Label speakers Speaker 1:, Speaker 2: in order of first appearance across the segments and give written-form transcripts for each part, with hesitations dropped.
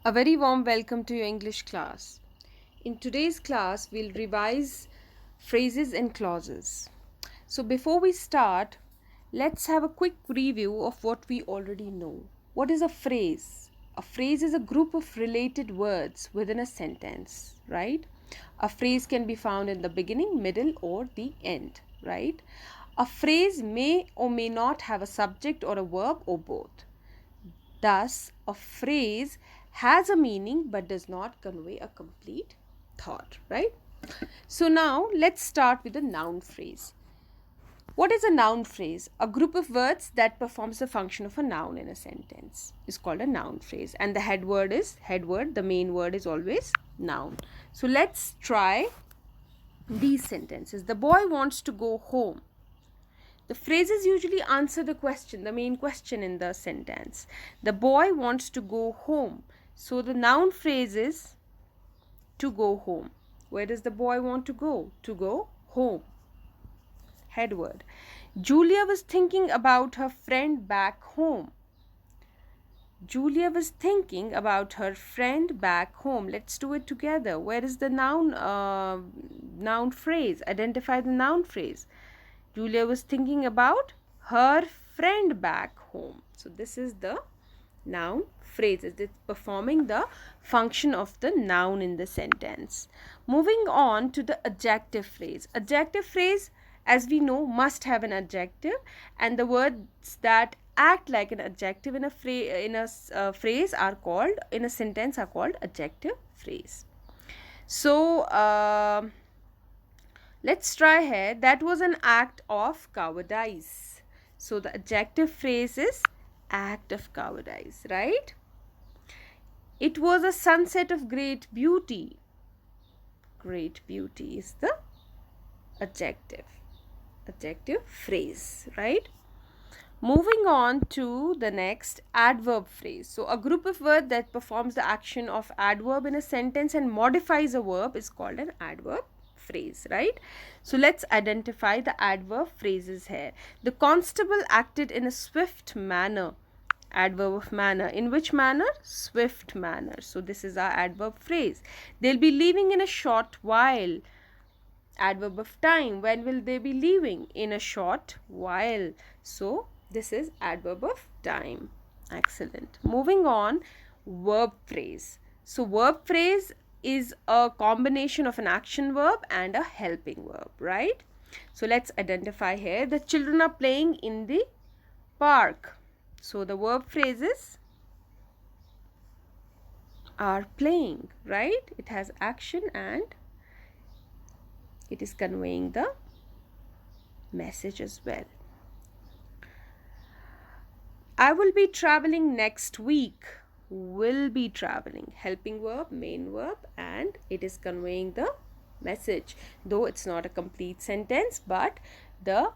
Speaker 1: A very warm welcome to your English class. In today's class, we'll revise phrases and clauses. So, before we start, let's have a quick review of what we already know. What is a phrase? A phrase is a group of related words within a sentence, right? A phrase can be found in the beginning, middle, or the end, right? A phrase may or may not have a subject or a verb or both. Thus, a phrase has a meaning but does not convey a complete thought, right? So, now let's start with the noun phrase. What is a noun phrase? A group of words that performs the function of a noun in a sentence is called a noun phrase, and the head word is head word, the main word is always noun. So, let's try these sentences. The boy wants to go home. The phrases usually answer the question, the main question in the sentence. The boy wants to go home. So the noun phrase is to go home. Where does the boy want to go? To go home. Head word. Julia was thinking about her friend back home. Julia was thinking about her friend back home. Let's do it together. Where is the noun phrase? Identify the noun phrase. Julia was thinking about her friend back home. So this is the noun phrase. It's performing the function of the noun in the sentence. Moving on to the adjective phrase. Adjective phrase, as we know, must have an adjective, and the words that act like an adjective in a phrase are called, in a sentence, are called adjective phrase. So let's try here. That was an act of cowardice. So the adjective phrase is act of cowardice, right? It was a sunset of great beauty. Great beauty is the adjective phrase, right? Moving on to the next, adverb phrase. So a group of words that performs the action of adverb in a sentence and modifies a verb is called an adverb phrase, right? So let's identify the adverb phrases here. The constable acted in a swift manner. Adverb of manner. In which manner? Swift manner. So this is our adverb phrase. They'll be leaving in a short while. Adverb of time. When will they be leaving? In a short while. So this is adverb of time. Excellent. Moving on, verb phrase. So verb phrase is a combination of an action verb and a helping verb, right? So let's identify here. The children are playing in the park. So the verb phrases are playing, right? It has action and it is conveying the message as well. I will be traveling next week. Will be traveling. Helping verb, main verb, and it is conveying the message. Though it's not a complete sentence, but the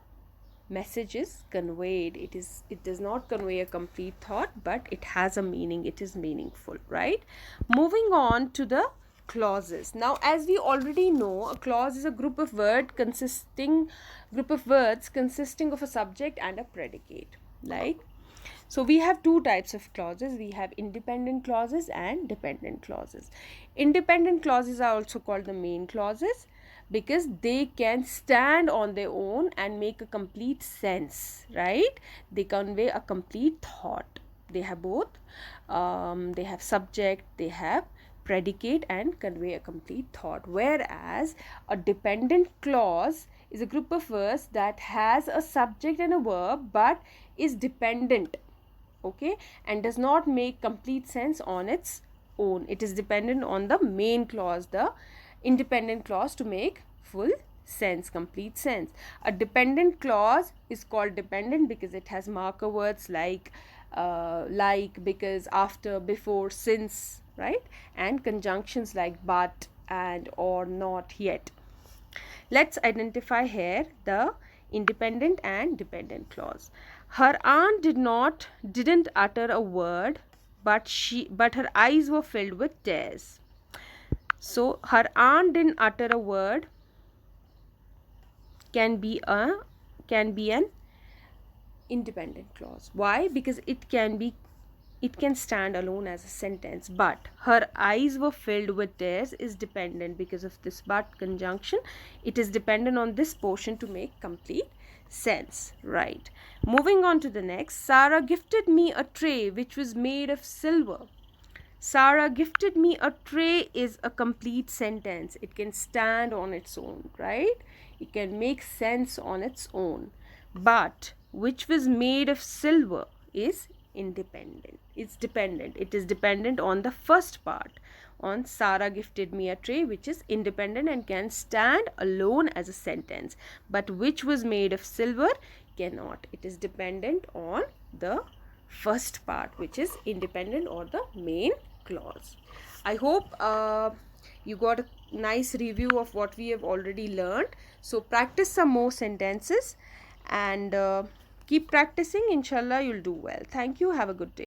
Speaker 1: message is conveyed. It does not convey a complete thought, but it has a meaning. It is meaningful, right? Moving on to the clauses. Now, as we already know, a clause is a group of words consisting of a subject and a predicate. So we have two types of clauses. We have independent clauses and dependent clauses. Independent clauses are also called the main clauses because they can stand on their own and make a complete sense, right? They convey a complete thought. They have both. They have subject, they have predicate, and convey a complete thought. Whereas a dependent clause is a group of words that has a subject and a verb but is dependent, okay, and does not make complete sense on its own. It is dependent on the main clause, the independent clause, to make full sense, complete sense. A dependent clause is called dependent because it has marker words like, because, after, before, since, right, and conjunctions like but, and, or, not, yet. Let's identify here the independent and dependent clause. Her aunt didn't utter a word, but her eyes were filled with tears. So her aunt didn't utter a word can be an independent clause. Why? Because it can be it can stand alone as a sentence. But her eyes were filled with tears is dependent because of this but conjunction. It is dependent on this portion to make complete sense, right? Moving on to the next. Sarah gifted me a tray which was made of silver. Sarah gifted me a tray is a complete sentence. It can stand on its own, right? It can make sense on its own. But which was made of silver is independent. It's dependent. It is dependent on the first part. On Sarah gifted me a tray, which is independent and can stand alone as a sentence. But which was made of silver cannot. It is dependent on the first part, which is independent or the main clause. I hope you got a nice review of what we have already learned. So practice some more sentences and keep practicing. Inshallah, you'll do well. Thank you. Have a good day.